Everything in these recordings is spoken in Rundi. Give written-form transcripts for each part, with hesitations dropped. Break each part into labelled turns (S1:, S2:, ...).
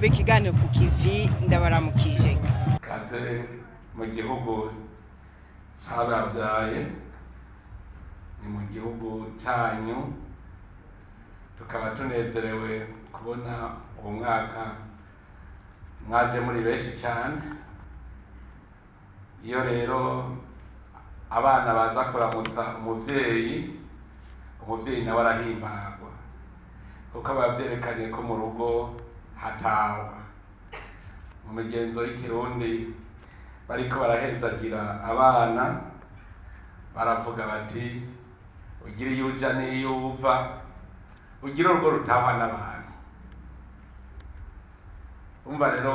S1: b'ikiganiro ku KIVI ndabaramukije.
S2: Kaze mu gihugu cyababyaye, ni mu gihugu cyanyu, tukaba tunezerewe kubona uwo mwaka mwaje muri benshi cyane. Iyo rero abana baza kuramutsa umuvyeyi nawe arahimbagwa, kuko abavyerekanye ko mu rugo hatawa. Mu migenzo y'ikirundi bariko barahezagira abana baravuga bati ugira iyo uja n'iyo uva, ugira urugo rutahwa n'abantu. Umva rero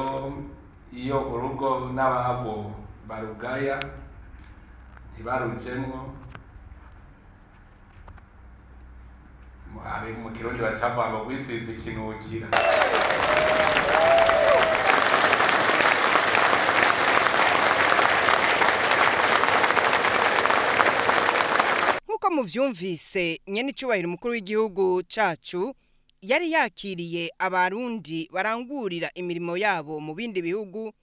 S2: iyo urugo n'ababo barugaya ntibarujemwo, mu kirundi bacavuga ngo gwisize ikinukira.
S1: Nkuko muvyumvise, nyene icubahiro umukuru w'igihugu cacu yari yakiriye abarundi barangurira imirimo yabo mu bindi bihugu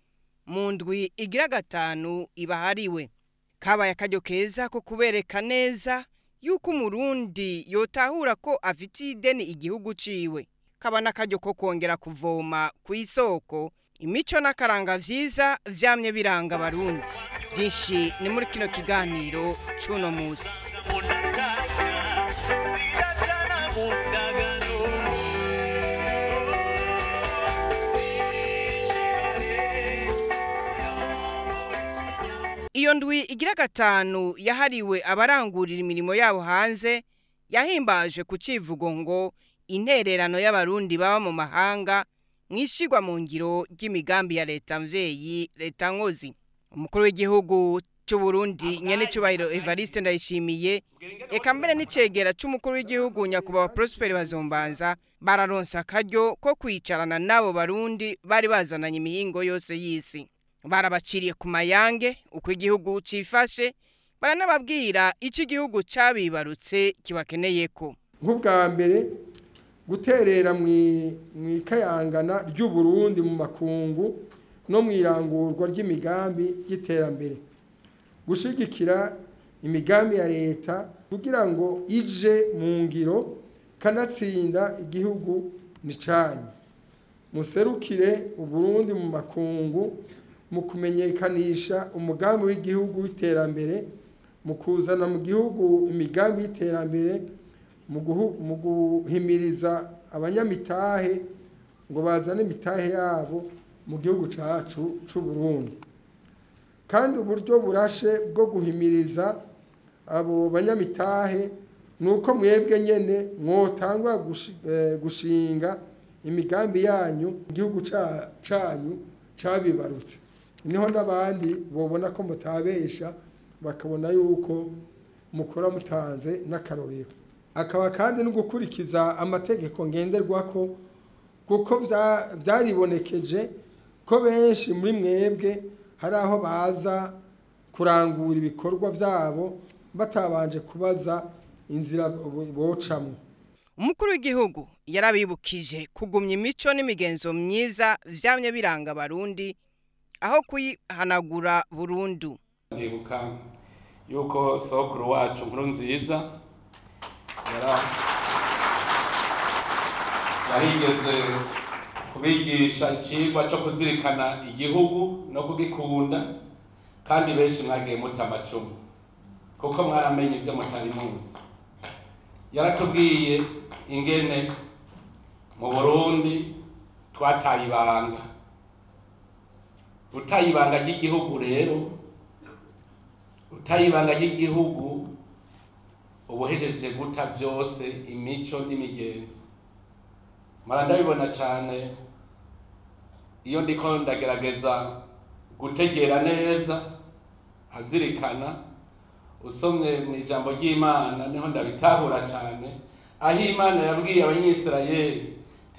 S1: mu ndwi igira 5 ibahariwe. Kabaye akaryo keza ko kubereka neza yuko umurundi yotahura ko afitiye ideni igihugu ciwe. Kaba n'akaryo ko kongera kuvoma ku isoko imico n'akaranga vyiza vyamye biranga abarundi. Byinshi ni muri kino kiganiro c'uno musi. Iyo ndwi igira 5 yahariwe abarangurira imirimo yabo hanze yahimbaje ku civugo ngo intererano y'abarundi baba mu mahanga mwishigwa mu ngiro ry'imigambi ya leta mvyeyi leta nkozi. Umukuru w'igihugu cy'u Burundi nyene cubahiro Evariste Ndayishimiye eka mbere n'icegera c'umukuru w'igihugu nyakubahwa Prosper Bazombanza bararonsa akaryo ko kwicarana nabo barundi bari bazananye imihingo yose y'isi. Barabaciriye ku mayange uko igihugu cifashe, baranababwira ico igihugu cabibarutse kibakeneyeko.
S3: Nk'ubwa mbere guterera mw'ikayangana ry'u Burundi mu makungu no mwirangurwa ry'imigambi y'iterambere, gushigikira imigambi ya leta kugira ngo ije mu ngiro kanatsinda igihugu nicanye. Muserukire u Burundi mu makungu mu kumenyekanisha umugambi w'igihugu w'iterambere, mu kuzana mu gihugu imigambi y'iterambere, mu guhimiriza abanyamitahe ngo bazane imitahe yabo mu gihugu cacu c'u Burundi. Kandi uburyo burashe bwo guhimiriza abo banyamitahe nuko mwebwe nyene mwotangwa gushinga imigambi yanyu mu gihugu canyu cabibarutse. Niho n'abandi bobona ko mutabesha, bakabona yuko mukora mutanze n'akarorero. Akaba kandi no gukurikiza amategeko ngenderwako, kuko vyaribonekeje ko benshi muri mwebwe hari aho baza kurangura ibikorwa vyabo batabanje kubaza inzira bocamwo.
S1: Umukuru w'igihugu yarabibukije kugumya imico n'imigenzo myiza vyamye biranga abarundi aho kuyihanagura burundu.
S2: Ndibuka yuko sokuru wacu nkuru nziza yarigeze kubigisha icigwa cyo kuzirikana igihugu no kugikunda, kandi benshi mwagiye muta amacumu kuko mwaramenye ivyo mutari muzi. Yaratubwiye ingene mu Burundi twataye ibanga, utaye ibanga ry'igihugu rero, utaye ibanga ry'igihugu ubuhejeje guta vyose imico n'imigenzo. Marandabibona cyane iyo ndiko ndagerageza gutegera neza azirikana, usomye mu ijambo ry'Imana niho ndabitahura cyane, aho Imana yabwiye abanyisirayeli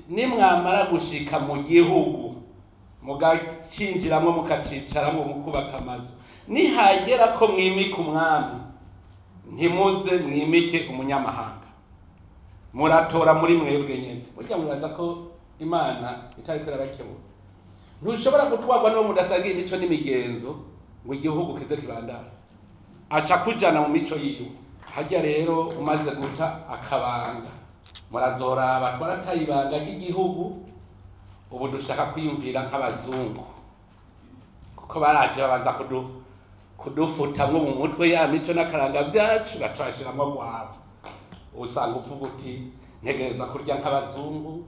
S2: nimwamara gushika mu gihugu mugacinjiramwo mukacicaramwo mukubaka amazu, nihagera ko mwimika umwami ntimuze mwimike umunyamahanga, muratora muri mwebwe nyene. Burya mwibaza ko imana itariko irabakebura. Ntushobora gutwarwa n'uwo mudasangiye imico n'imigenzo ngo igihugu kize kibandanye, aca kujana mu mico yiwe. Harya rero umaze guta akabanga, murazoraba twarataye ibanga ry'igihugu, ubu dushaka kwiyumvira nk'abazungu, kuko baraje babanza kudufutamwo mu mutwe ya mico n'akaranga vyacu baca bashiramwo gwabo. Usanga uvuga uti ntegerezwa kurya nk'abazungu,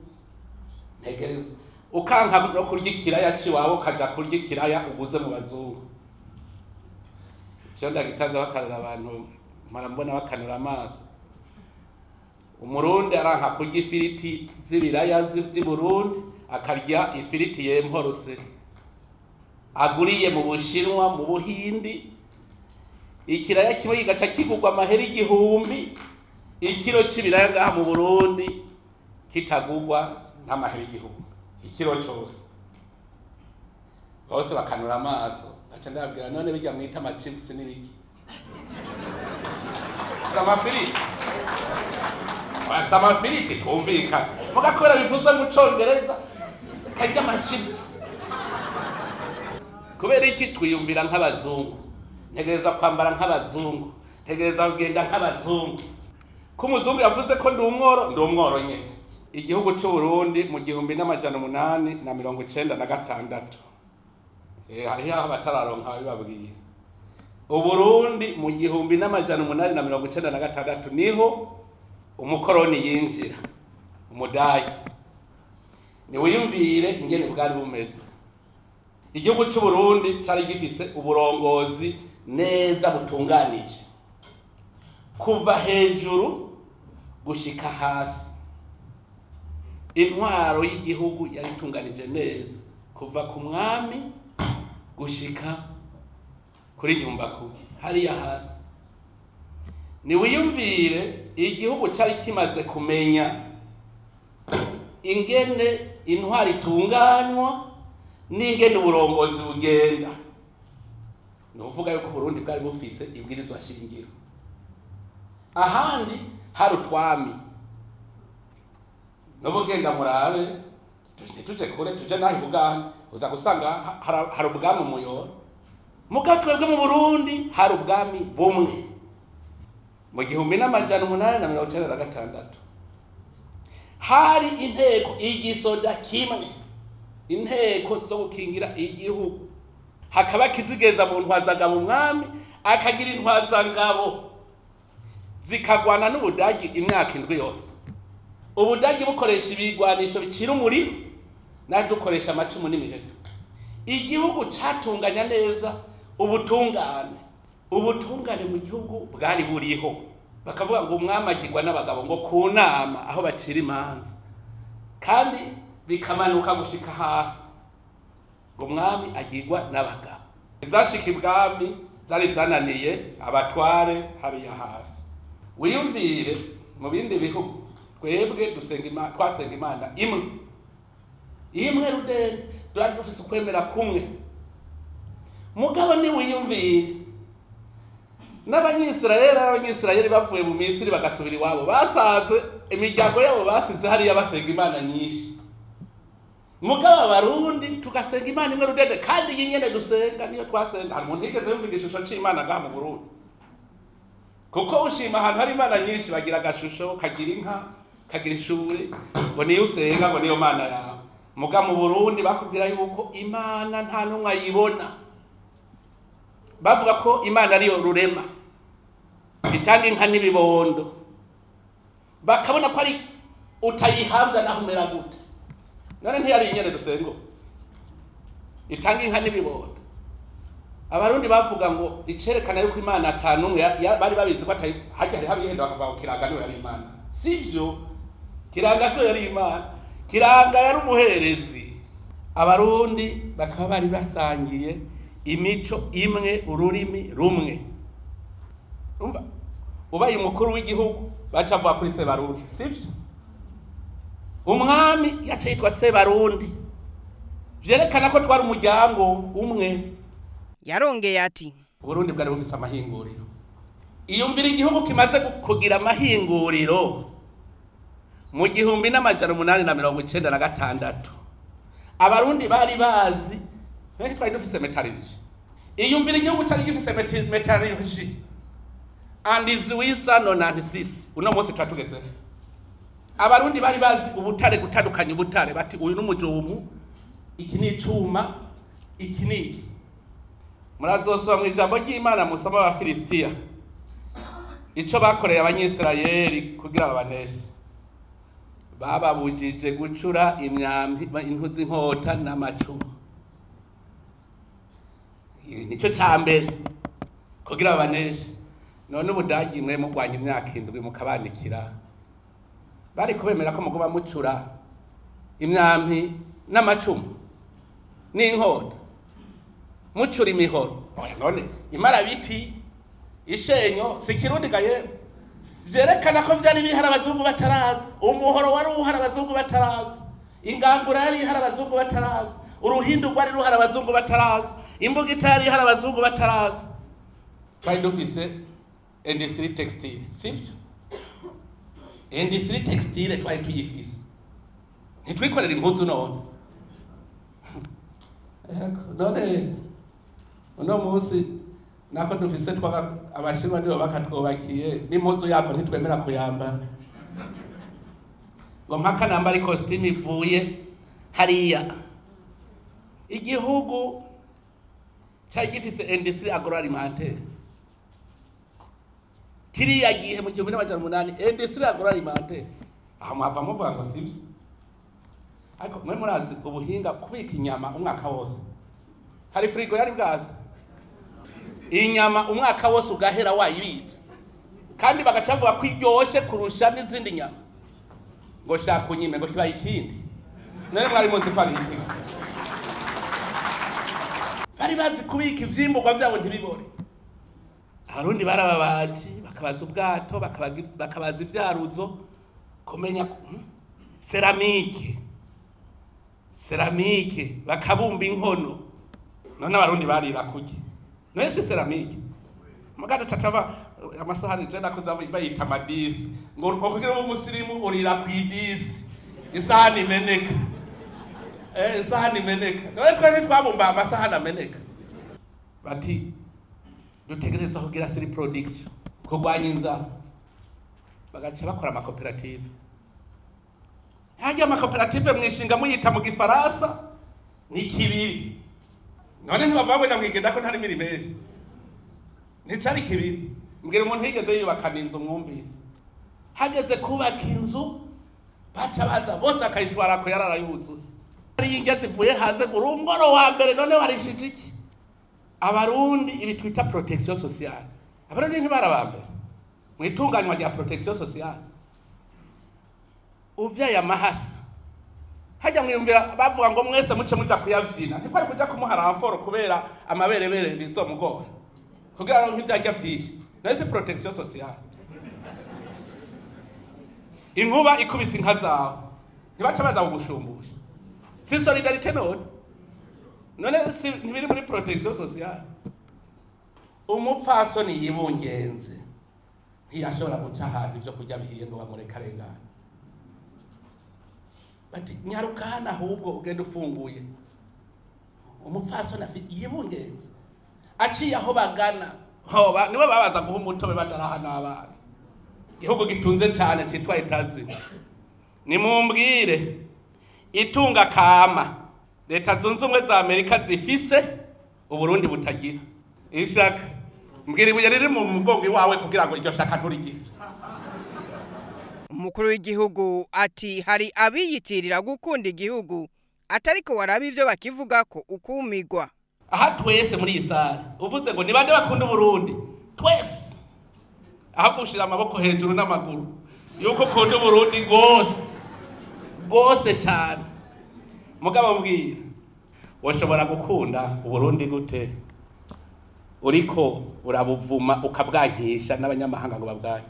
S2: ntegerezwa ukanka no kurya ikiraya ciwabo kaja kurya ikiraya uguze mu bazungu. Cyo ndagitaza bakarira abantu marambona bakanura amaso. Umurundi aranka kurya ifiriti z'ibiraya z'i Burundi, akarya ifiriti yemporose aguriye mu Bushinwa, mu Buhindi. Ikiraya kimwe kigaca kigurwa amahera 1000, ikiro c'ibiraya ngaha mu Burundi kitagurwa n'amahera 1000 ikiro cyose. Bose bakanura amaso, gaca ndabwira none bijya mwita amachips n'ibiki samafiriti twumvikana mugakora bivuzwe mu Congereza kajya amachips. Kubera iki twiyumvira nk'abazungu, ntegereza kwambara nk'abazungu, ntegereza kugenda nk'abazungu. Ko umuzungu yavuze ko ndi umworo nyene. Igihugu cy'u Burundi mu 1896 hariho abatararonka bibabwiye. Uburundi mu 1896 niho umukoroni yinjira, umudagi. Ni wiyumvire ingene bwari bumeze. Igihugu cy'u Burundi cyari gifise uburongozi neza butunganije, kuva hejuru gushika hasi. Intwaro y'igihugu yari itunganije neza, kuva ku mwami gushika kuri nyumbaku hariya hasi. Ni wiyumvire igihugu cyari kimaze kumenya ingene intwaro itunganywa n'ingene uburongozi bugenda. Ni uvuga yuko Burundi bwari bufise ibwirizwa shingiro. Ahandi hari utwami. Nobugenda murabe tuje kure tuje nahi Buganda uza gusanga hari ubwami umuyoro. Muga twebwe mu Burundi hari ubwami bumwe. Mu 1896 hari inteko igisoda kimwe, inteko zo gukingira igihugu. Hakaba kizigeza mu ntwazangabo umwami akagira intwazangabo zikagwana n'Ubudagi imyaka 7 yose. Ubudagi bukoresha ibigwanisho bicira umuriro, nadukoresha amacumu n'imiheto. Igihugu catunganya neza ubutungane. Ubutungane mu gihugu bwari buriho. Bakavuga ngo umwami agirwa n'abagabo ngo ku nama aho bacira imanza, kandi bikamanuka gushika hasi ngo umwami agirwa n'abagabo. Izashika ibwami zari zananiye abatware hariya hasi. Wiyumvire mu bindi bihugu twebwe twasenga Imana imwe rudende, durari dufise ukwemera kumwe. Mugabo ni wiyumvire n'Abanyisirayeli bavuye mu Misiri bagasubira iwabo, basaze imiryango yabo basize hariya basenga Imana nyinshi. Mugabo abarundi tugasenga Imana imwe rudende, kandi yinyene dusenga niyo twasenga. Hari umuntu yigeze yumva igishusho c'Imana ngaha mu Burundi? Kuko ushima ahantu hari Imana nyinshi bagira agashusho, kagira inka, kagira ishure, ngo niyo usenga, ngo niyo Mana yawe. Muga mu Burundi bakubwira yuko Imana nta numwe ayibona. Bavuga ko Imana ariyo rurema, itanga inka n'ibibondo. Bakabona ko ari utayihamza naho umera gute. None ntiyari inyene dusengo, itanga inka n'ibibondo. Abarundi bavuga ngo icerekana yuko Imana atanumwe bari babizi ko hajya hari habihenda bakavuga kiranga niwe yari Imana. Sivyo, kiranga so yari Imana, kiranga yari umuherezi. Abarundi bakaba bari basangiye imico imwe, ururimi rumwe. Umva, ubaye umukuru w'igihugu bacavuga kuri Sebarundi, sivyo? Umwami yacitwa Sebarundi, vyerekana ko twari umuryango umwe.
S1: Yarongeye ati
S2: Burundi bwari bufise amahinguriro. Iyumvira igihugu kimaze kugira amahinguriro, mu 1896 abarundi bari bazi twari twari dufise metallurgy iyumvira igihugu cyari gifise metallurgy and is wisa no 96 uno munsi twatugeze abarundi bari bazi ubutare gutandukanya ubutare bati uyu n'umujumu iki ni icuma iki ni iki murazosoma mu ijambo ry'Imana musoma wa Filistia ico bakoreye abanyisirayeli kugira babaneshe bababujije gucura imyambi intuzi inkota n'amacumu nico cambere kugira babaneshe none ubudagi mwe mugwanya imyaka 7 mukabanikira bari kubemera ko mugoma mucura imyambi n'amacumu n'inkota mucura imihoro none imara biti ishenyo sikirundi gaye vyerekana ko vyari bihara abazungu bataraza umuhoro wari uhara abazungu bataraza ingangura yari ihara abazungu bataraza uruhindu rwari ruhara abazungu bataraza imbuga itari ihara abazungu bataraza twari dufise industrie textile sivyo industrie textile twari tuyifise ntitwikorera impuzu none uno munsi nako dufise twaka abashirwa nibo bakatwobakiye n'impuzu yako ntitwemera kuyambara ngo mpaka nambara costume ivuye hariya igihugu cyari gifise industrie agroalimentaire kiriya gihe mu 1800 industrie agroalimentaire aho mwava muvuga ngo sivyo ariko mwe murazi ubuhinga kubika inyama umwaka wose hari frigo yari bwaza inyama umwaka wose ugahera wayibiza kandi bagacavuga ko iryoshe kurusha n'izindi nyama ngo shaka unyime ngo kibaye ikindi none mwari muzi ko ari iki bari bazi kubika ivyimburwa vyabo ntibibore abarundi barababaji bakabaza ubwato bakabaza ivyaruzo kumenya ceramike bakabumba inkono none abarundi barira kuki none si ceramike muganda catava amasahani je nakoza bayita madisi ngo kugira umusirimu urira kwidisi isahani imeneka isahani imeneka none twari twabumba amasahani ameneka bati dutegereza kugira siri production kugwanya inzara bagaca bakora amakoperative hajya amakoperative mwishinga muyita mu gifaransa ni kibiri none ntibavuga ngo mwigenda ko ntari miri menshi nticari kibiri mbwira umuntu higeze yubakana inzu mwumvise hageze kubaka inzu baca baza bose akayishwara ko yarara yuzuye ari ingezi vuye hanze urungoro wa mbere none warishije iki abarundi ibi twita protection sociale abarundi ntibarabambere mwitunganywa rya protection sociale uvyaye amahasa hajya mwiyumvira bavuga ngo mwese muce muja kuyavyina ntikwari kuja kumuha ramforo kubera amaberebere bizomugora kugira ngo ntivyarya vyinshi nese protection sociale inkuba ikubise inka zawe ntibaca baza kugushumbusha si solidarite none ntibiri muri protection sociale umupfasoni yibungenze ntiyashobora guca ahantu ivyo kurya bihiye ngo bamureke arengana bati nyaruka hano ahubwo ugenda ufunguye umupfasoni yibungenze aciye aho bagana hoba niwe babaza guha umutobe bataraha n'abana igihugu gitunze cyane citwa itazi nimumbwire itunga kama leta zunze ubumwe za Amerika zifise uburundi butagira ishaka mbwira ibuye riri mu mugongo wawe kugira ngo iryo shaka nturigire
S1: umukuru w'igihugu ati hari abiyitirira gukunda igihugu atariko waraba ivyo bakivuga ko ukumigwa
S2: aha twese muri isare uvuze ngo nibande bakunda uburundi twese aha gushira amaboko hejuru n'amaguru yuko ukunda uburundi gose cyane mugabo mbwira washobora gukunda uburundi gute uriko urabuvuma ukabwankisha n'abanyamahanga ngo babwanye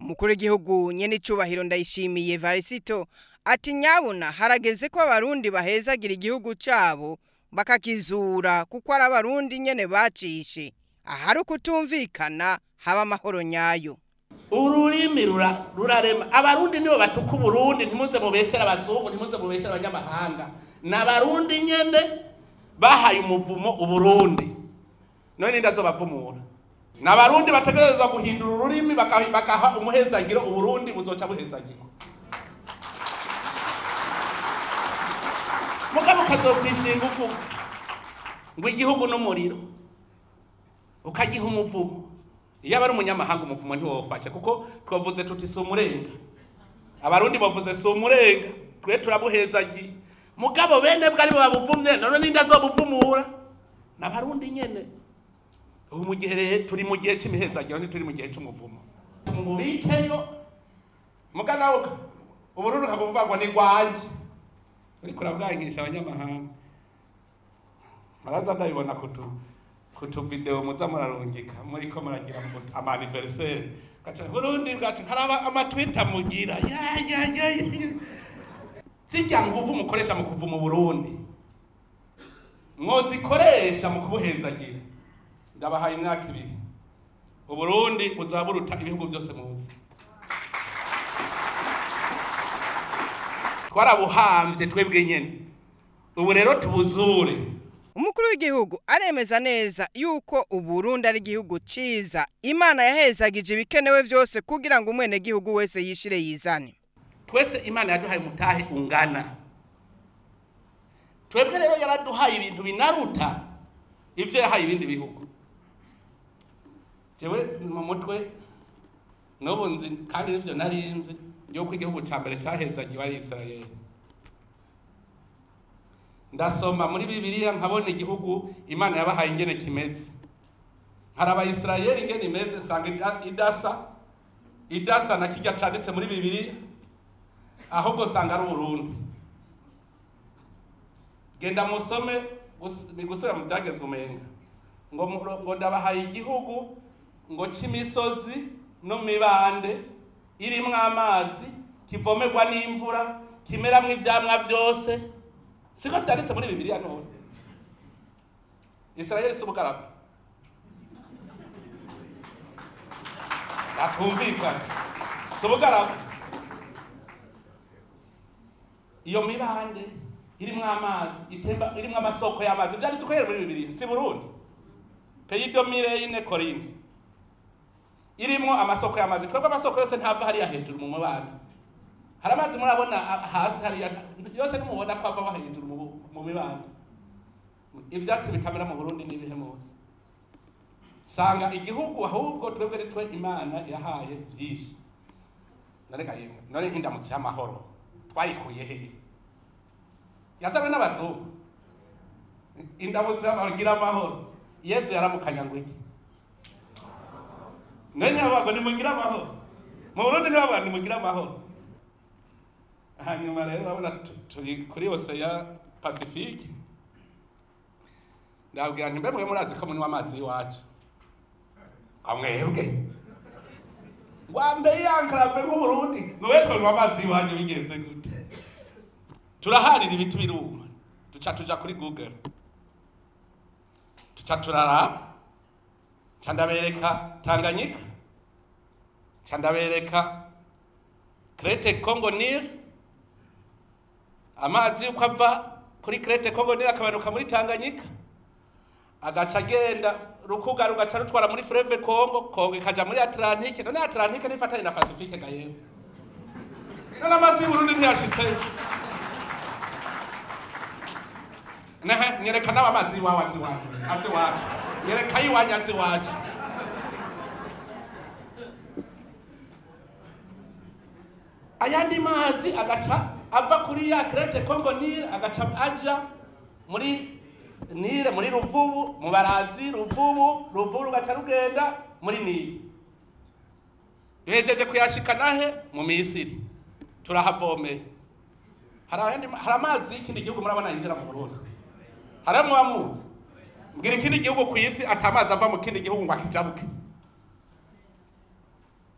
S1: umukuru w'igihugu nyene icubahiro ndayishimiye Varisito ati nyabuna harageze ko abarundi bahezagira igihugu cabo bakakizura kuko ari abarundi nyene bacishe ahari kutumvikana haba amahoro nyayo
S2: ururimi rurarema. Abarundi nibo batuka Uburundi, ntimuze mubesera abazungu, ntimuze mubesera abanyamahanga. N'abarundi nyene bahaye umuvumo Uburundi, none ndazobavumura. N'abarundi bategerezwa guhindura ururimi bakaha umuhezagiro Uburundi buzoca buhezagirwa. Mugabo ukazokwishinga uvuga ngo igihugu n'umuriro ukagiha umuvumo. Iyo abari umunyamahanga umuvumo ntiwofashe, kuko twavuze tuti si umurenga. Abarundi bavuze si umurenga, twe turabuhezagiye. Mugabo bene bwari babuvumye, none ninde azobuvumura? N'abarundi nyene. Ubu mu gihe turi mu gihe c'imihezagiro, ntituri mu gihe c'umuvumo. Mubikeyo muganawe Uburundi kavuga ngo ni gwanje. Uri kurabwangisha abanyamahanga. Maraza ndabibona kutu video muza murarungika muri ko muragira ama anniversaire. Gacha Burundi gacha haraba ama Twitter mugira. Ya. Sijya nguvu mukoresha mu kuvuma Burundi. Mwozikoresha mu kubuhezagira. Ndabahaye imyaka 2. Uburundi buzaburuta ibihugu byose muzi. Twarabuhamvye twebwe nyene. Ubu rero tubuzure.
S1: Umukuru w'igihugu aremeza neza yuko Uburundi ari igihugu ciza, Imana yahezagije ibikenewe byose kugira ngo umwene gihugu wese yishire yizane.
S2: Twese Imana yaduhaye umutahe ungana. Twebwe rero yaraduhaye ibintu binaruta ivyo yahaye ibindi bihugu. Jewe mu mutwe nobo nzi kandi nivyo narinzi yuko igihugu ca mbere cahezagiwe ari Israel. Ndasoma muri Bibiliya nkabona igihugu Imana yabahaye ingene kimeze. Haraba Israel ingene imeze, nsanga idasa na kijya canditse muri Bibiliya, ahubwo sanga ari Burundi. Genda musome bigusubira mu byagezwe umenga ngo ndabahaye igihugu ngo c'imisozi no mibande irimwo amazi, kivomerwa n'imvura, kimeramwo ivyamwa byose. Siko byanditse muri Bibiliya none. Israel si ubugaragu. Atumvikana. Si ubugaragu. Iyo mibande irimwo amazi, itemba irimwo amasoko y'amazi, byanditse ko muri Bibiliya, si Burundi. Pays de Mireille Corine. Irimwo amasoko y'amazi, twebwe amasoko yose ntava hariya hejuru mu mubande. Haramazi murabona hasi hariya yose nimubona ko ava hejuru mu mibande. Ivyatsi bikamera mu Burundi n'ibihemuzi. Sanga igihugu ahubwo twebwe ritwe Imana yahaye byinshi. Nareka yemwe none hindamutse y'amahoro twayikuye hehe? Yazabwe n'abazungu. Indamutse y'amahoro gira amahoro. Yezu yaramukanya ngo iki? None abago nimugira amahoro. Mu Burundi n'abantu nimugira amahoro. Hanyuma rero abona turi kuri Ocean Pacifique. Ndabwira nti mbemwe murazi ko munywa amazi iwacu. Amwebwe. Wambe yankarave mu Burundi, nowe twanywa amazi iwacu bigenze gute? Turaharira ibitu biruma. Tuja kuri Google. Tuca turaraba. Candabereka Tanganyika. Candabereka Crete Congo Nil. Amazi uko ava kuri Crete Congo Nil akabaruka muri Tanganyika. Agaca agenda rukuga rugaca rutwara muri Fleuve Congo ikaja muri Atlantique. None Atlantique nifatanye na Pacifique gayewe. None amazi Burundi ntiyashitse. Nyereka nawe amazi wawe azi wacu. Nyereka yiwanya azi wacu. Ayandi mazi agaca ava kuri ya Crete Congo Nil agaca aja muri Nile muri Ruvubu, mu Barazi, Ruvubu rugaca rugenda muri Nile. Duhejeje kuyashika nahe mu Misiri. Turahavomeye. Hari amazi ikindi gihugu murabona yinjira mu Burundi. Haramwe amuzi. Mbwira ikindi gihugu ku isi atamazi ava mu kindi gihugu ngo akijabuke.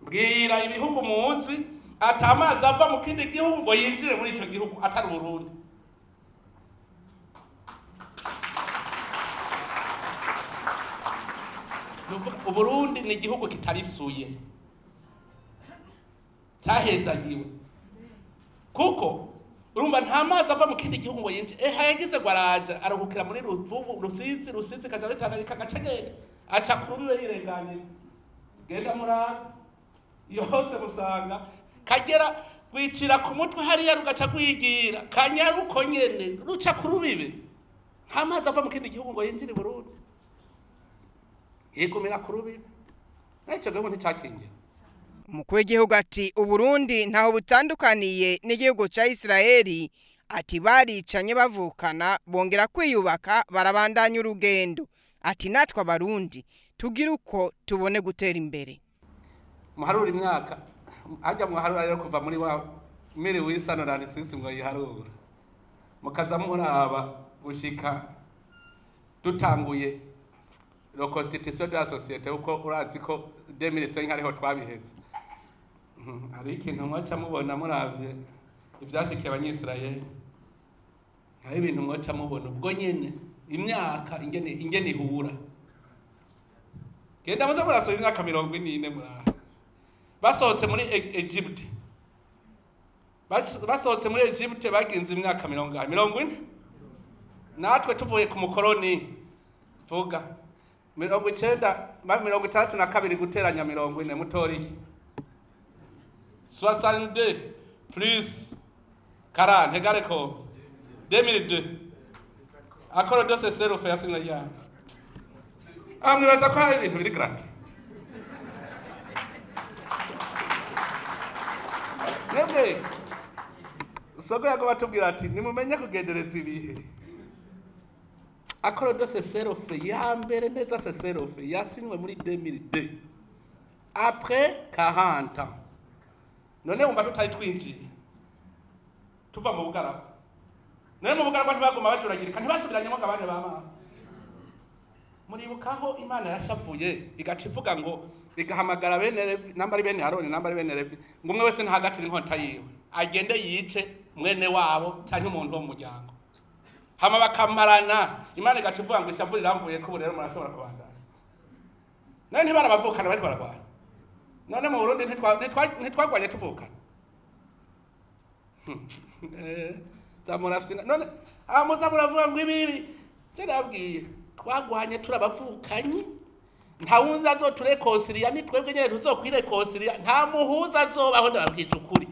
S2: Mbwira ibihugu muzi atamazi ava mu kindi gihugu ngo yinjire muri ico gihugu atari Burundi. Uburundi ni igihugu kitarisuye. cyahezagiwe kuko urumva nta mazi ava mu kindi gihugu ngo yinjire yagize ngo araja aruhukira muri Ruvubu Rusizi kaja Tanganyika gaca genda aca ku rubibe yirenganira genda muraba yose musanga kagera gwicira ku mutwe hariya rugaca gwigira kanyaruko nyene ruca ku rubibe nta mazi ava mu kindi gihugu ngo yinjire i Burundi yigumira ku rubibe n'icyo gihugu nticakingira.
S1: Umukuru w'igihugu ati Uburundi ntaho butandukaniye n'igihugu ca Israeli, ati baricanye bavukana bongera kwiyubaka barabandanya urugendo, ati natwe abarundi tugira uko tubone gutera imbere.
S2: Muharura imyaka ajya muharura rero kuva muri wa miri wisanurana sisi ngo yiharura mukaza muraba gushika dutanguye la constitution de la société uko urazi ko 2005 hariho twabiheze. Hari ikintu mwaca mubona muravye ivyashikiye abanyisirayeli, hari ibintu mwaca mubona ubwo nyene imyaka ingene ihura. Genda muze murasoma imyaka 40 muraha basohotse muri Egypt, basohotse muri Egypt baginze imyaka 40 natwe tuvuye ku mukoroni vuga 32 guteranya 40 mutori 62 plus 40 égale quoi 2002 accord de cesser fait asina ya amwibaza ko hari ibintu biri gratuit nebe soko yako batubwira ati nimumenye kugendereza ibihe accord de cesser fait ya mbere neza cesser fait yasinywe muri 2002 après 40 ans. None umva tutari twinjiye tuva mu bugaragwa none mu bugaragwa ntibagoma bajuragirika ntibasubiranyemo abane bama muribukaho Imana yashavuye igaca ivuga ngo igahamagara bene Levi nambari bene Aroni nambari bene Levi ngo umwe wese ntahagatira inkonta yiwe agende yice mwene wabo cyangwa umuntu wo mu muryango hama bakamarana. Imana igaca ivuga ngo ishavu riramvuye ko rero murashobora kubandana none ntibarabavukana bari baragwana. None mu Burundi ntitwagwanye tuvukana zamurafite none amuza muravuga ngo ibibi cyarabwiye twagwanye turabavukanye nta wunza azoturekonsiliya ni twebwe nyene tuzokwirekonsiliya nta muhuza azobaho ndababwije ukuri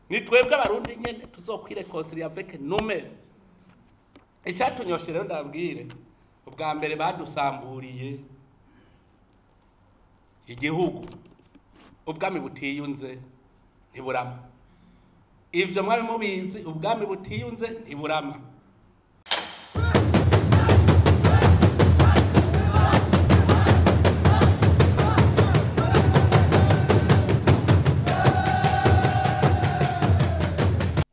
S2: ni twebwe abarundi nyene tuzokwirekonsiliya avec numero. Icyatunyoshye rero ndabwire ubwa mbere badusamburiye igihugu ubwami butiyunze ntiburama. Ivyo mwabe mubizi ubwami butiyunze ntiburama.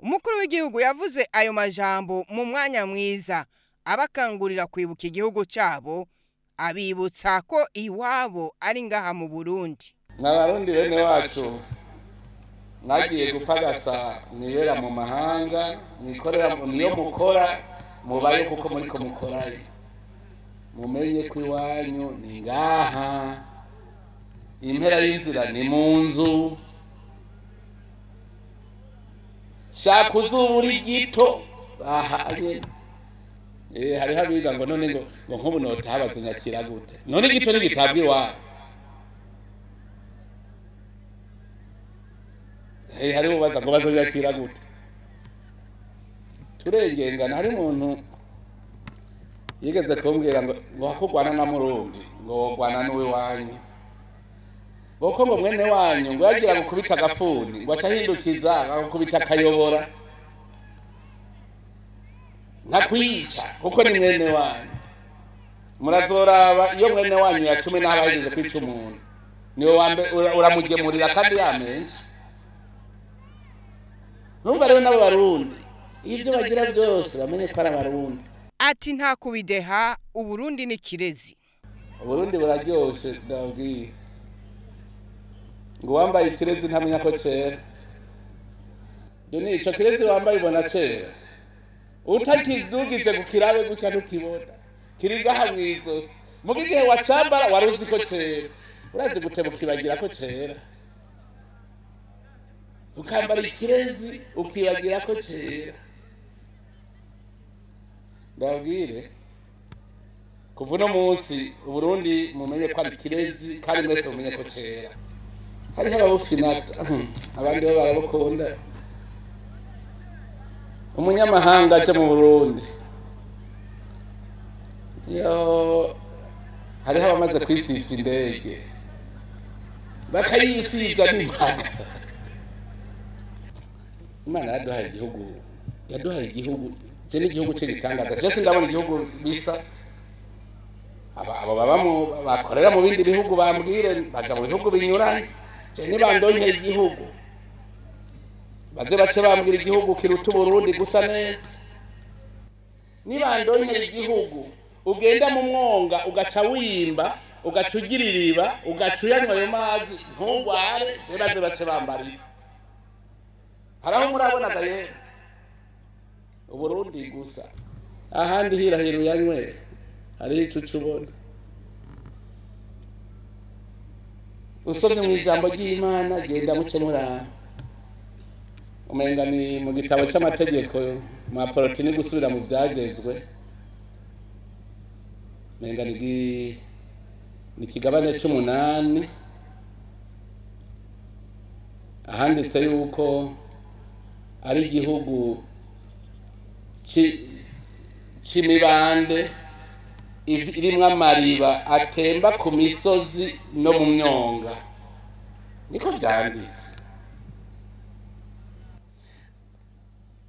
S1: Umukuru w'igihugu yavuze ayo majambo mu mwanya mwiza abakangurira kwibuka igihugu cyabo, abibutsa ko iwabo ari ngaha mu Burundi.
S4: N'abarundi bene wacu mwagiye gupagasa mwibera mu mahanga mwikorera niyo mukora mubaye kuko muriko mukoraye mumenye ko iwanyu ni ngaha impera y'inzira ni mu nzu shaka uzuburi gito ahanye hari habiga ngo none ngo nk'ubu notabaza nyakira gute none gito nigitabwi wa hari ubaza ngo bazonyakira gute turengengana. Hari umuntu yigeze kumbwira ngo hakugwana na Murundi ngo wogwana n'uwe wanyu boko ngo mwene wanyu ngo yagira gukubita agafuni ngo acahindukiza agakubita akayobora ntakwica kuko ni mwene wanyu. Murazoraba iyo mwene wanyu ya 10 n'abahigeze kwica umuntu niwe wambe uramugemurira kandi yamenje. Numva rero nabo Barundi ivyo bagira byose bamenye ko ari Abarundi.
S1: Ati nta kubideha Uburundi ni kirezi.
S4: Uburundi buraryoshe ndabwiye ngo wambaye ikirezi ntamenya ko cera doni ico kirezi wambaye ibona cera utakidugije kukirabe gutya ntukibona kiriga hamwizosi mugihe wacambara waruzi ko cera urazi gutebukibagira ko cera ukambara ikirezi ukibagira ko cera. Ndabwire kuva uno munsi Uburundi mumenye ko ari kirezi kandi mwese mumenye ko cera. Hariho ababufinata abandi bo barabukunda. Umunyamahanga aje mu Burundi yo hariho abamaze kwisivya indege bakayisivya n'impaga. Imana yaduhaye igihugu je n'igihugu cy'igitangaza. Je sindabona igihugu bisa abo babamo bakorera mu bindi bihugu bambwire baja mu bihugu binyuranye. Je nibandonkera igihugu baze bace bambwira igihugu kiruta Uburundi gusa neza. Nibandonkera igihugu ugenda mu mwonga ugaca wimba ugaca ugira iriba ugaca uyanywa ayo mazi ntugware. Je baze bace bambarira haraho murabonaga ye Uburundi gusa ahandi hirahira uyanywe hari ico ubona. Usomye mu ijambo ry'Imana genda muce murana umenga ni mu gitabo c'amategeko ma porotini gusubira mu vyagezwe umenga ni kigabane c'8 ahanditse yuko ari igihugu c'imibande irimwo amariba atemba ku misozi no mu myonga. Niko vyanditse.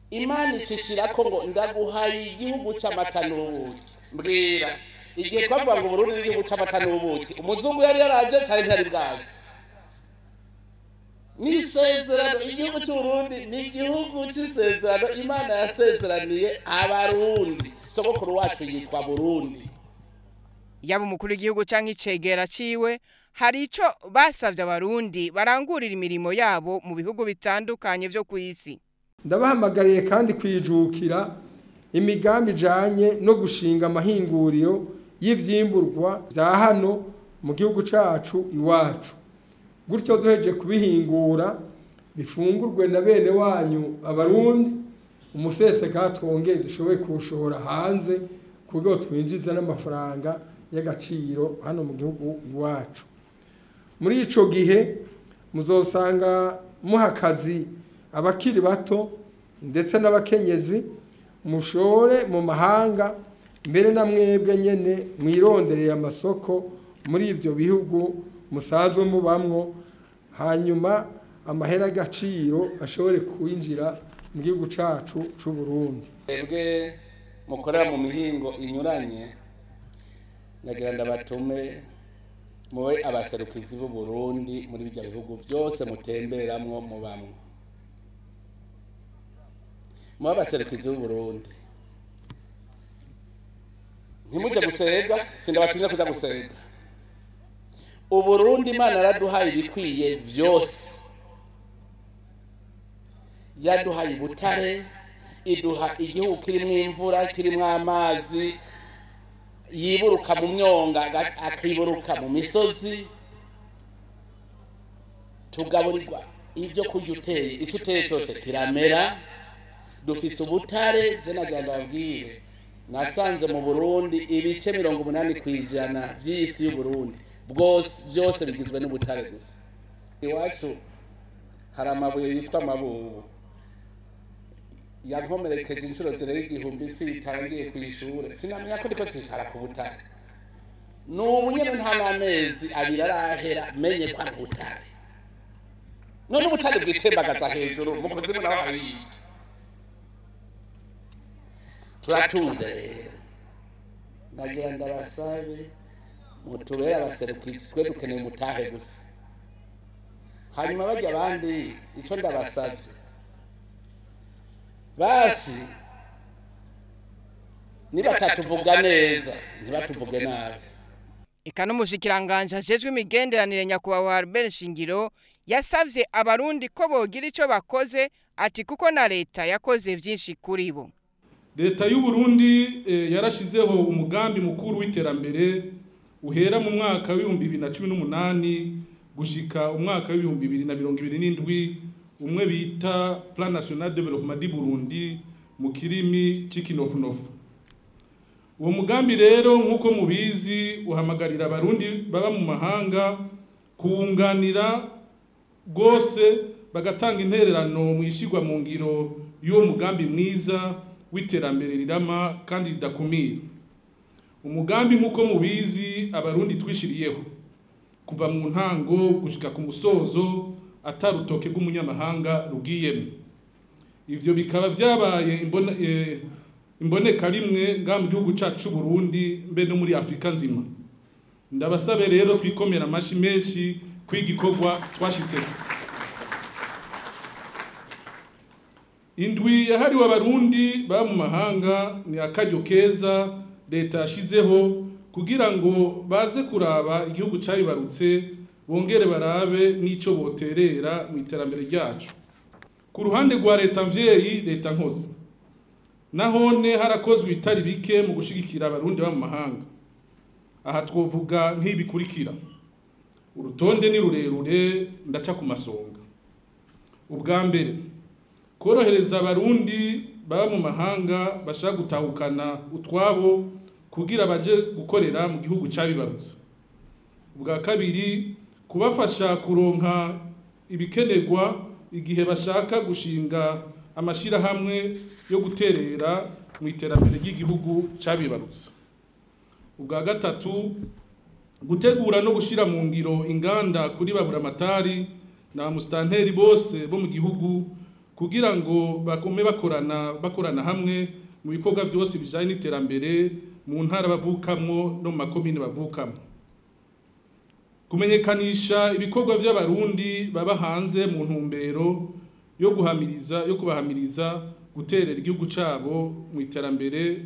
S4: Imana icishirako ngo ndaguhaye igihugu c'amata n'ubuki. Mbwira igihe twavuga ngo Burundi n'igihugu c'amata n'ubuki umuzungu yari yaraje cyane ntari bwazi. Nisezerano igihugu c'Uburundi ni igihugu c'isezerano Imana yasezeraniye abarundi. Sogokuru wacu yitwa Burundi.
S1: Yaba umukuru w'igihugu canke icegera ciwe hari ico basavye abarundi barangurira imirimo yabo mu bihugu bitandukanye vyo kw'isi.
S3: Ndabahamagariye kandi kwijukira imigambi ijanye no gushinga amahinguriro y'ivyimburwa vya hano mu gihugu cacu iwacu. Gutyo duheje kubihingura bifungurwe na bene wanyu abarundi umuseseka twongeye dushoboye kushora hanze kuko twinjiza n'amafaranga y'agaciro hano mu gihugu iwacu. Muri ico gihe muzosanga muhakazi abakiri bato ndetse n'abakenyezi mushore mu mahanga mbere na mwebwe nyene mwirondereye amasoko muri ivyo bihugu musanzwe mubamwo hanyuma amahera agaciro ashobore kwinjira mu gihugu cacu c'u Burundi.
S4: Ebwe mukorera mu mihingo inyuranye nagira ndabatume muwe abaserukizi b'u Burundi muri bijya bihugu byose mutemberamwo mubamwe. Mu abaserukizi b'u Burundi ntimuje gusega sindabatumye kuja gusega. Uburundi Imana yaraduhaye ibikwiye vyose. Yaduhaye ubutare, iduha igihugu kirimwo imvura, kirimwo amazi, yiburuka mu myonga akiburuka mu misozi. Tugaburirwa ivyo kurya uteye, ico uteye cyose kiramera. Dufise ubutare, je nagira ndabwire nasanze mu Burundi ibice 80% vy'isi y'u Burundi byose bigizwe n'ubutare gusa. Iwacu hari amabuye yitwa amabubu yankomerekeje inshuro zirega igihumbi zitangiye kw'ishure sinamenya ko ndiko zitara ku butare. N'ubu nyene nta n'amezi abiri arahera menye ko ari ubutare. None ubutare bwitembagaza hejuru mu kuzimu naho hari turatunze rero. Nagira ndabasabe mutubera abaserukizi twe dukeneye umutahe gusa. Hanyuma bajya abandi ico ndabasavye basi nibatatuvuga neza ntibatuvuge nabi.
S1: Eka n'umushikiranganje ajejwe imigenderanire nyakubahwa Albert Shingiro yasavye abarundi ko bogira ico bakoze ati kuko na leta yakoze vyinshi kuri bo.
S5: Leta y'u Burundi yarashizeho umugambi mukuru w'iterambere uhera mu mwaka wa 2018 gushika umwaka wa 2027 umwe bita Plan National Development du Burundi mu kirimi c'ikinofunofu. Uwo mugambi rero nk'uko mubizi uhamagarira abarundi baba mu mahanga kuwunganira gose bagatanga intererano mu ishigwa mu ngiro y'uwo mugambi mwiza w'iterambere rirama kandi ridakumira. Umugambi nk'uko mubizi abarundi twishiriyeho kuva mu ntango gushika ku musozo atarutoke rw'umunyamahanga rugiyemo. Ivyo bikaba vyabaye imboneka rimwe nga mu gihugu cacu Burundi mbe no muri Afrika nzima. Ndabasabe rero twikomera amashi menshi kwigikorwa twashitseko. Indwi yahariwe abarundi baba mu mahanga ni akaryo keza leta yashizeho kugira ngo baze kuraba igihugu cabibarutse bongere barabe n'ico boterera mu iterambere ryacu. Ku ruhande rwa leta mvyeyi leta nkozi nahone harakozwe itari bike mu gushigikira abarundi baba mu mahanga. Aha twovuga nk'ibikurikira. Urutonde ni rurerure ndaca ku masonga. Ubwa mbere korohereza abarundi baba mu mahanga bashaka gutahukana utwabo kugira baje gukorera mu gihugu cabibarutse. Ubwa kabiri kubafasha kuronka ibikenerwa igihe bashaka gushinga amashira hamwe yo guterera mu iterambere ry'igihugu cabibarutse. Ubwa gatatu gutegura no gushira mu ngiro inganda kuri baburamatari na mustanteri bose bo mu gihugu kugira ngo bakume bakorana hamwe mu bikorwa byose bijanye n'iterambere mu ntara bavukamwo no mu makomine bavukamwo. Kumenyekanisha ibikorwa by'abarundi baba hanze mu ntumbero yo kubahamiriza guterera igihugu cabo mu iterambere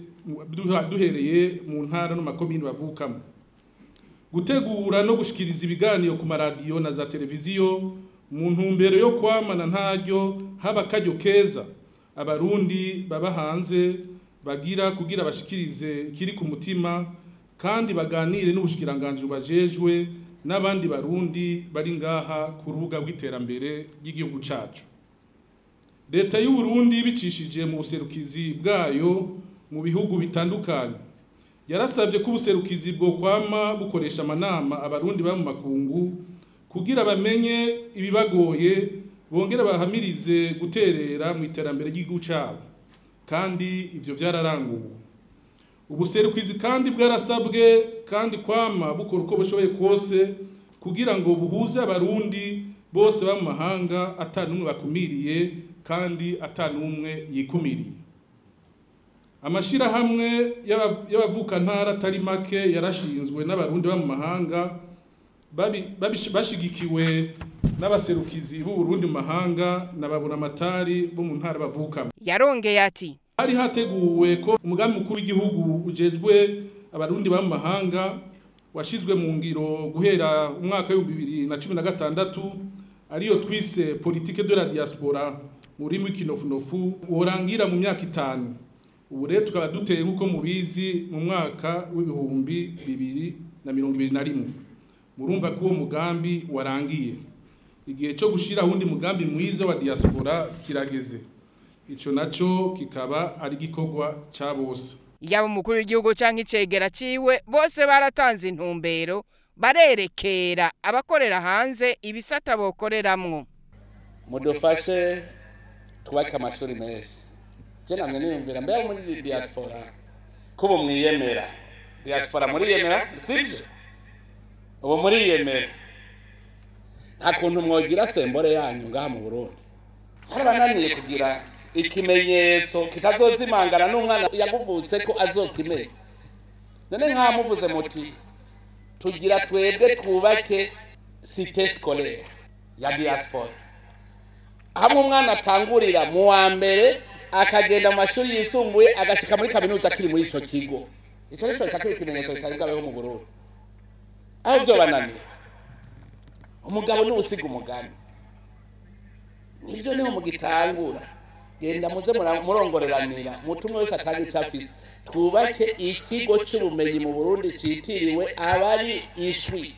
S5: duhereye mu ntara no makomine bavukamo. Gutegura no gushikiriza ibiganiro ku maradiyo na za televiziyo mu ntumbero yo kwamana ntaryo haba akaryo keza abarundi baba hanze bagira kugira bashikirize kiri ku mutima kandi baganire n'ubushikiranganje bajejwe n'abandi barundi bari ngaha ku rubuga rw'iterambere ry'igihugu cacu. Leta y'u Burundi bicishije mu buserukizi bwayo mu bihugu bitandukanye yarasabye ko ubuserukizi bwo kwama bukoresha amanama abarundi ba mu makungu kugira bamenye ibibagoye bongera bahamirize guterera mu iterambere ry'igihugu cabo kandi ivyo vyararanguwe. Ubuserukizi kandi bwarasabwe kandi kwama bukora uko bushoboye kose kugira ngo buhuze abarundi bose ba mu mahanga atanumwe bakumiriye kandi atanumwe yikumiriye. Amashira hamwe y'abavuka ntara atari make yarashinzwe n'abarundi ba mu mahanga bashigikiwe n'abaserukizi b'u Burundi mu mahanga n'ababuramatari bo mu ntara bavukamo.
S1: Yarongeye ati
S5: hari hateguwe ko umugambi mukuru w'igihugu ujejwe abarundi ba mu mahanga washizwe mu ngiro guhera umwaka wa 2016 ariyo twise politique de la diaspora muri w'ikinofunofu worangira mu myaka 5. Ubu rero tukaba duteye nkuko mubizi mu mwaka w'ibihumbi 2021. Murumva ko uwo mugambi warangiye. Igihe cyo gushira hundi mugambi mwiza wa diaspora kirageze. Ico naco kikaba ari gikorwa ca bose.
S1: Yaba umukuru w'igihugu canke icegera ciwe bose baratanze intumbero barerekera abakorera hanze ibisata bokoreramwo.
S4: Mudufashe twubake amashuri menshi. Je namwe niyumvira mbe muri diaspora kubo mwiyemera. Diaspora muri yemera sivyo? Ubu muri yemera. Nta kuntu mwogira sembore yanyu ngaha mu Burundi. Harabananiye kugira ikimenyetso kitazozimangana n'umwana yaguvutse ko azokimenya. None nka muvuze muti tugira twebwe twubake cité scolaire ya diaspora. Hamwe umwana atangurira mu wa mbere akagenda mu mashuri yisumbuye agashika muri kaminuza akiri muri ico kigo. Ico nico cyakiri ikimenyetso kitaribwaho mu Burundi. Aho byo bananiye. Umugabo n'ubusiga umugani. Nivyo niho mugitangura. Genda muze murongoreranira mutumwe wese atange cyafise twubake ikigo cy'ubumenyi mu Burundi citiriwe abari ishwi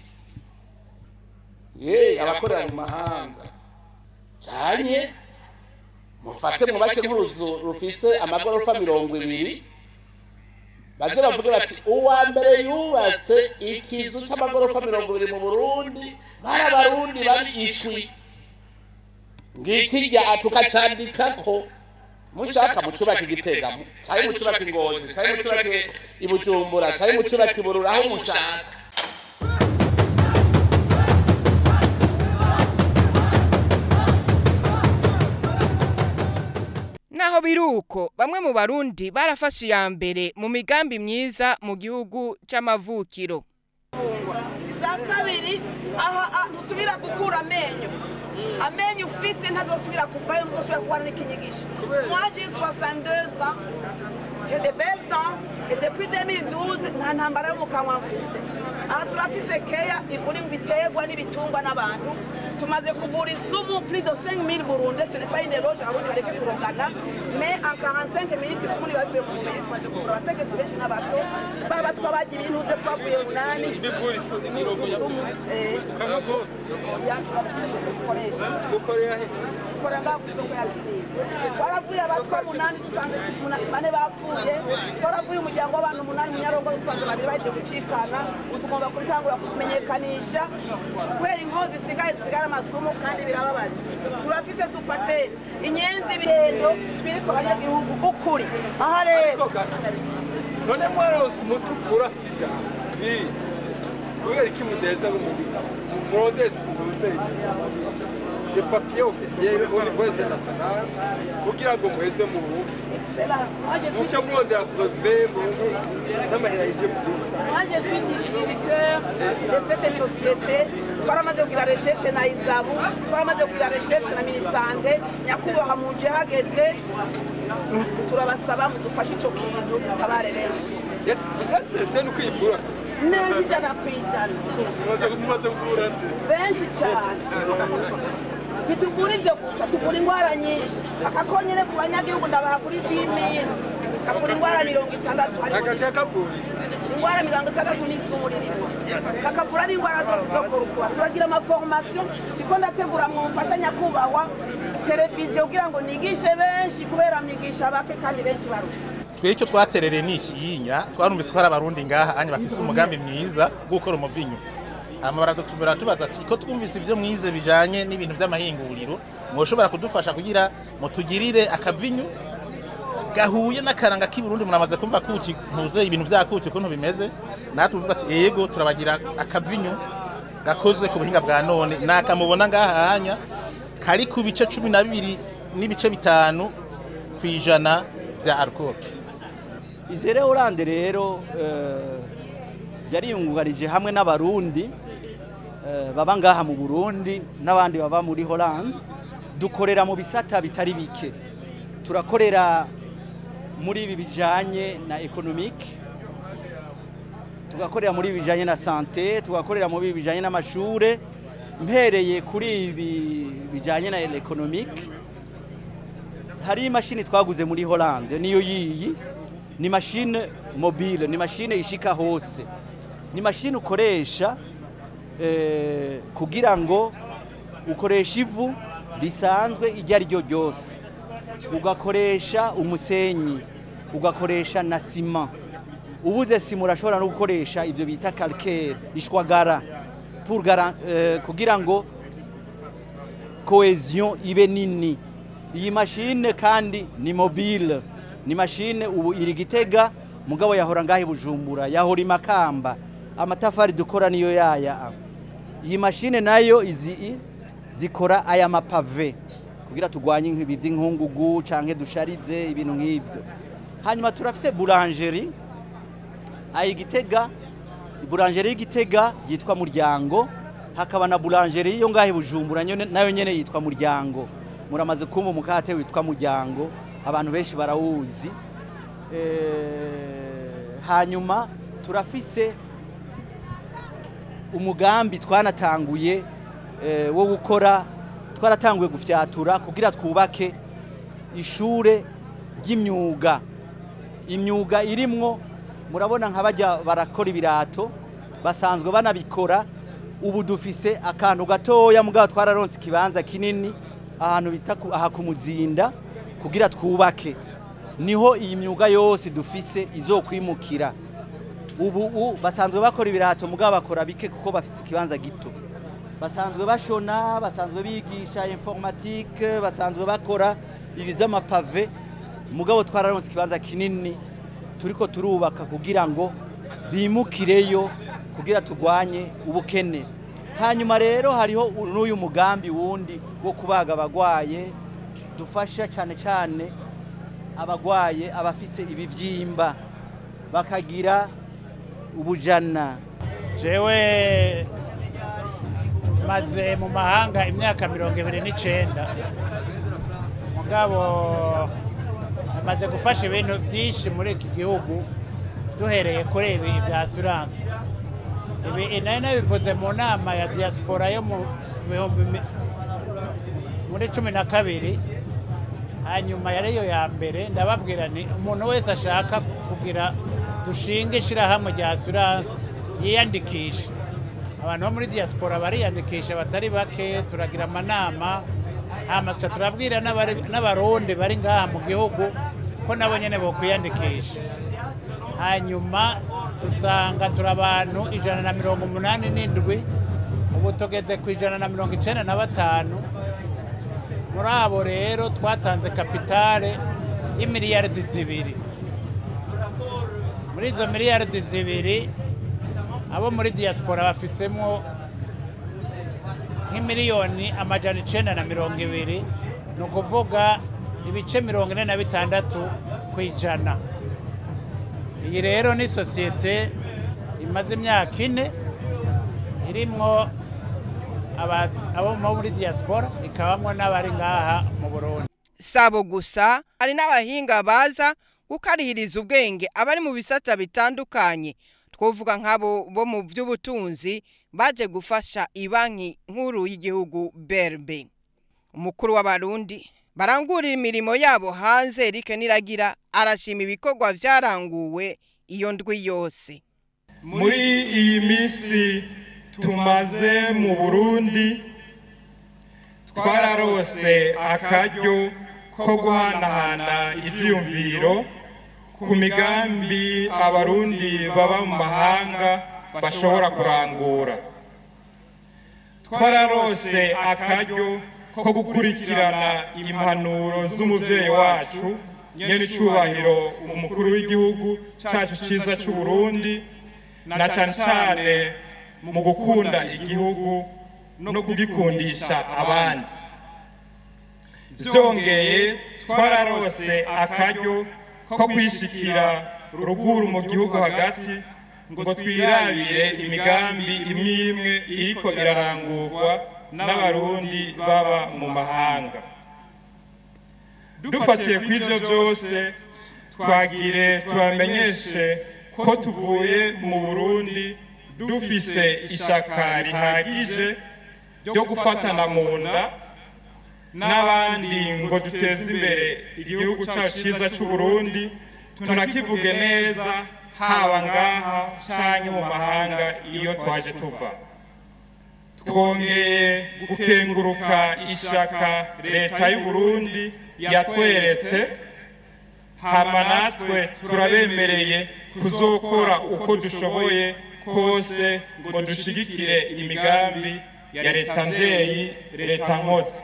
S4: abakorera mu mahanga cyanye mufate mwubake nk'uruzu rufise amagorofa 200 baze bavuge bati uwa mbere yubatse ikizu cy'amagorofa 200 mu Burundi bari abarundi bari ishwi ngikijya tukacandikako mushaka mucubaka Igitega cyari mucubaka Ingozi cyari mucubaka Ibujumbura cyari mucubaka Iburura aho mushaka.
S1: Naho biruko bamwe mu barundi barafashe ya mbere mu migambi myiza mu gihugu c'amavukiro.
S6: Za kabiri aha dusubira gukura amenyo ufise ntazosubira kuvayo uzosubira kuba n'ikinyigisho. Moi j'ai 62 ans. J'ai de belles dents et depuis 2012 nta ntambara yo mu kanwa mfise. Aha turafise keya ivura ibiterwa n'ibitungwa n'abantu. Tumaze kuvura isumu plus de 5000 Burundais, ce n'est pas une éloge aho bareke kurongana, mais en 45 minutes isumu ni bavuye mu mubiri tumaze kuvura abategetsi benshi n'abato baba twabagira intuze twavuye munani bivura isumu
S3: Kama kose
S6: gukorera he koranga kusoko ya KIVI waravuye abatwa munani dusanze 4 bapfuye twaravuye umuryango w'abantu munani munyarongo dusanze babiri baje gucikana tugomba kubitangura kumenyekanisha kubera inkozi sigara amasumo kandi birababaje. Turafise supateri inyenzi ibirendo twiriko abanyagihugu ukuri aha rero
S3: none mwarose mutukura sida kubera iki mudeza mu modeste muze les papiers officiels au niveau international kugira ngo muheze mu Burundi. Moi
S6: je suis distributeur de cette société. Twaramaze kugira recherche na Izabu, twaramaze kugira recherche na Minisante, nyakubaha muje hageze turabasaba mudufashe ico kintu tabare benshi.
S3: Yes, c'est nous qui pour.
S6: Nezi jana kwijana.
S3: Mumaze kugura
S6: benshi cyane. Bitugura ibyo gusa tugura ingwara nyinshi. Akakonyere ku banyagihugu ndabaha kuri 10,000. Kakura ingwara 60
S3: akachaka buri.
S6: Ingwara 60 n'isumuririmo. Kakavura n'ingwara zose zo kurukwa. Turagira ama formation iko ndategura mu mfashanya kubahwa televiziyo kugira ngo nigishe benshi kubera myigisha bake kandi benshi barusha.
S7: Twecyo twaterere niki yinya twarumvise ko ari abarundi ngaha anye bafise umugambi mwiza gukora umuvinyu. Amabara dutubira tubaza ati ko twumvise ivyo mwize bijanye n'ibintu by'amahinguriro mwoshobora kudufasha kugira mutugirire akavinyu gahuye n'akaranga k'Iburundi munamaze kumva kuki ntuze ibintu vyakuki ko bimeze natuvuga ati yego turabagira akavinyu gakozwe ku buhinga bwa none nakamubona ngaha anya kari ku bice 12 n'ibice 5 kwijana vya alcool.
S8: Izere Hollande rero yari yungugarije hamwe n'abarundi baba ngaha mu Burundi n'abandi baba muri Hollande dukorera mu bisata bitari bike. Turakorera muri ibi bijanye na economique, tugakorera muri ibi bijanye na santé, tugakorera muri ibi bijanye n'amashure. Mpereye kuri ibi bijanye na economique, hari imashini twaguze muri Hollande niyo yiyi, ni machine mobile, ni machine ishika hose, ni machine ukoresha kugira ngo ukoresha ivu risanzwe iryo ari ryo ryose, ugakoresha umusenyi, ugakoresha na sima. Ubuze sima urashobora no gukoresha ivyo bita calcaire, ishwagara, pour kugira ngo cohesion ibe nini. Iyi machine kandi ni mobile, ni machine ubu iri Gitega mugabo yahora ngahe Bujumbura, yahora Makamba. Amatafari dukora niyo yaya. Iyi machine nayo zikora aya mapave kugira tugwanye nk'ibi by'inkungugu canke dusharize ibintu nk'ibyo. Hanyuma turafise boulangerie ayi Gitega, boulangerie y'Igitega yitwa Muryango, hakaba na boulangerie yo ngahe Bujumbura nayo nyene yitwa Muryango. Muramaze kumva umukate witwa Muryango, abantu benshi barawuzi. Hanyuma turafise umugambi twanatanguye wo gukora, twaratanguye gufyatura kugira twubake ishure ry'imyuga. Imyuga irimwo murabona nk'abajya barakora ibirato basanzwe banabikora. Ubu dufise akantu gatoya mugabo twararonse ikibanza kinini ahantu bita aha ku Muzinda kugira twubake, niho iyi myuga yose dufise izokwimukira. Ubu basanzwe bakora ibirato mugabo bakora bike kuko bafise ikibanza gito, basanzwe bashona, basanzwe bigisha informatique, basanzwe bakora ibi by'amapave, mugabo twararonse ikibanza kinini turiko turubaka kugira ngo bimukireyo kugira tugwanye ubukene. Hanyuma rero hariho n'uyu mugambi wundi wo kubaga abagwaye, dufasha cyane cyane abagwaye abafise ibivyimba bakagira ubujana.
S9: Jewe maze mu mahanga imyaka 29, mugabo amaze gufasha ibintu byinshi muri iki gihugu duhereye kuri ibi bya assurance. Ibi nabivuze mu nama ya diaspora yo muri 12, hanyuma yariyo ya mbere. Ndababwira ni umuntu wese ashaka kugira dushinge ishirahamwe rya assurance yiyandikisha. Abantu bo muri diaspora bariyandikisha batari bake, turagira amanama, hama turabwira n'abarundi bari ngaha mu gihugu ko nabo nyene bo kwiyandikisha. Hanyuma dusanga turabantu 187, ubu tugeze ku 195. Muri abo rero twatanze kapitale y'imiliyaridi 2. Muri izo miliyaridi 2 abo muri diaspora bafisemo nk'imiliyoni 920, ni ukuvuga ibice 46 kw'ijana. Iyi rero ni sosiyete imaze imyaka 4 irimwo abo muri diaspora, ikabamwo n'abari ngaha mu Burundi.
S1: Sabo gusa hari n'abahinga baza gukarihiriza ubwenge abari mu bisata bitandukanye, twovuga nk'abo bo mu by'ubutunzi baje gufasha ibanki nkuru y'igihugu BRB. Umukuru w'abarundi barangurira imirimo yabo hanze Eric Niragira arashima ibikorwa vyaranguwe iyo ndwi yose.
S10: Muri iyi misi tumaze mu Burundi twararose akaryo ko guhanahana ivyiyumviro ku migambi abarundi baba mu mahanga bashobora kurangura. Twararose akaryo ko gukurikirana impanuro z'umuvyeyi wacu nyene icubahiro umukuru w'igihugu cacu ciza c'u Burundi, na cane cane mu gukunda igihugu no kugikundisha abandi. Vyongeye twararose akaryo ko kwishikira ruguru mu gihugu hagati ngo twirabire imigambi imwe iriko irarangurwa n'abarundi baba mu mahanga. Dufatiye kw'ivyo byose twagire tubamenyeshe ko tuvuye mu Burundi dufise ishaka rihagije ryo gufatana mu nda n'abandi ngo duteze imbere igihugu cyacu cyiza cy'u Burundi, tunakivuge neza haba ngaha canke mu mahanga iyo twaje tuva. Twongeye gukenguruka ishaka leta y'u Burundi yatweretse, hama natwe turabemereye kuzokora uko dushoboye kose ngo dushigikire imigambi ya leta mvyeyi, leta nkozi.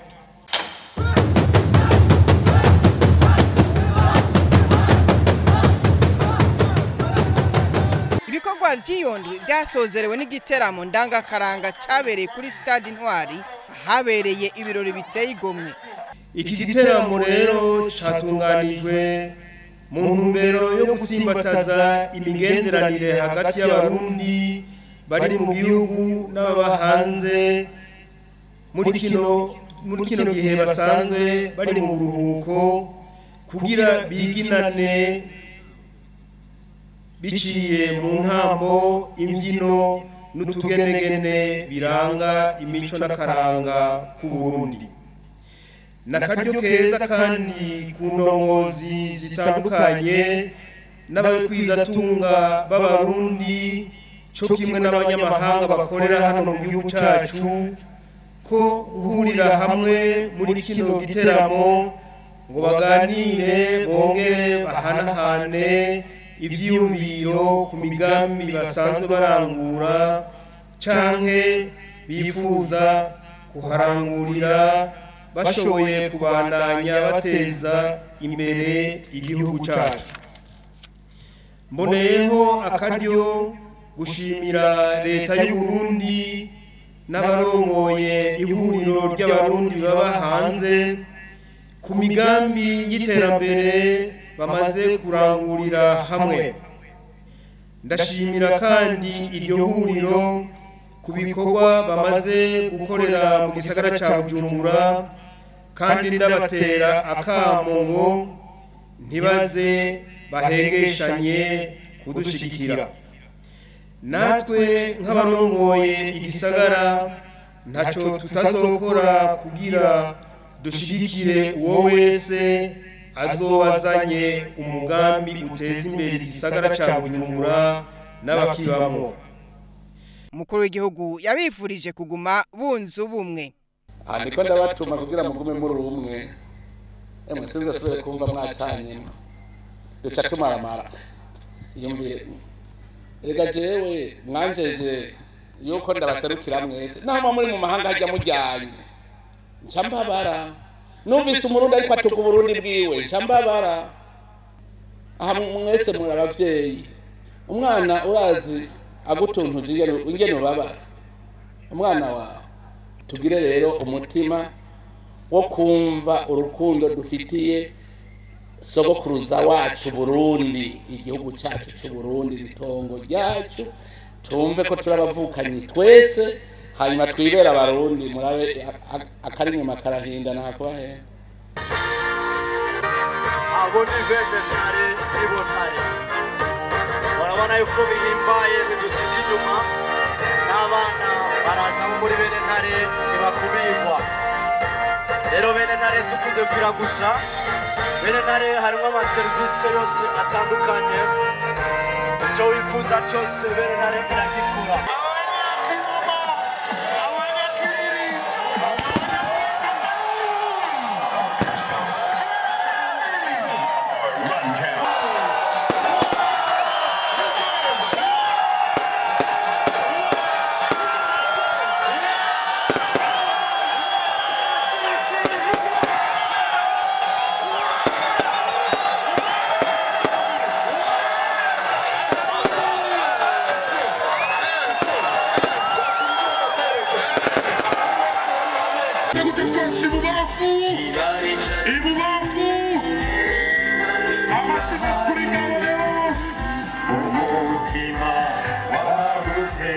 S1: Ibikorwa vy'iyondwi byasozerewe n'igiteramo ndangakaranga cabereye kuri stade Intwari, habereye ibirori biteye igomwe.
S11: Iki giteramo rero catunganijwe mu ntumbero yo gutsimbataza imigenderanire hagati y'abarundi bari mu gihugu n'ababa hanze muri kino gihe basanzwe bari mu buruhuko, kugira biginane biciye mu ntambo, imvyino n'utugenegene biranga imico n'akaranga ku Burundi. Nakaryo keza kandi ku ndongozi zitandukanye n'abakwizatunga b'abarundi cyo kimwe n'abanyamahanga bakorera hano mu gihugu cyacu ko guhurira hamwe muri kino giteramo ngo baganire bongere bahanahane ivyiyumviro ku migambi basanzwe barangura canke bifuza kuharangurira bashoboye kubandanya bateza imbere igihugu cyacu. Mboneyeho akaryo gushimira leta y'u Burundi n'abarongoye ihuriro ry'abarundi baba hanze ku migambi y'iterambere bamaze kurangurira hamwe. Ndashimira kandi iryo huriro ku bikorwa bamaze gukorera mu gisagara ca Bujumbura, kandi ndabatera akamo ngo ntibaze bahengeshanye kudushigikira. Natwe nk'abarongoye igisagara ntaco tutazokora kugira dushigikire uwo wese azobazanye umugambi uteza imbere igisagara ca Bujumbura n'abakibamwo.
S1: Umukuru w'igihugu yabifurije kuguma bunze ubumwe.
S4: Niko ndabatuma kugira mugume muri umwe. Sinzi asubire kumva mwacanye. Duca tumaramara. Yumvire. Ega jewe mwanjeje yuko ndabaserukira mwese. Naho muri mu mahanga hajya mujyanye. Ncambabara. Numvise umurundi ariko atuka Burundi bwiwe. Ncambabara. Aha mwese muri abavyeyi. Umwana urazi agutuntuje ingene ubabara. Umwana wawe tugire rero umutima wo kumva urukundo dufitiye sogokuruza wacu Burundi, igihugu cyacu cy'u Burundi, ritongo ryacu, tumve ko turabavukanye twese, hanyuma twibera abarundi. Murabe akari nyuma karahinda nakubahe
S12: abo ni bebe ntare ibo ntare barabona yuko bihimbaye bidusiga inyuma n'abana baraza muri bene ntare ntibakubirwa. Rero bene ntare si ukudefira gusa, bene ntare harimo amaserivisi yose atandukanye, icyo wifuza cyose bene ntare iragikura.
S13: umutima wagutse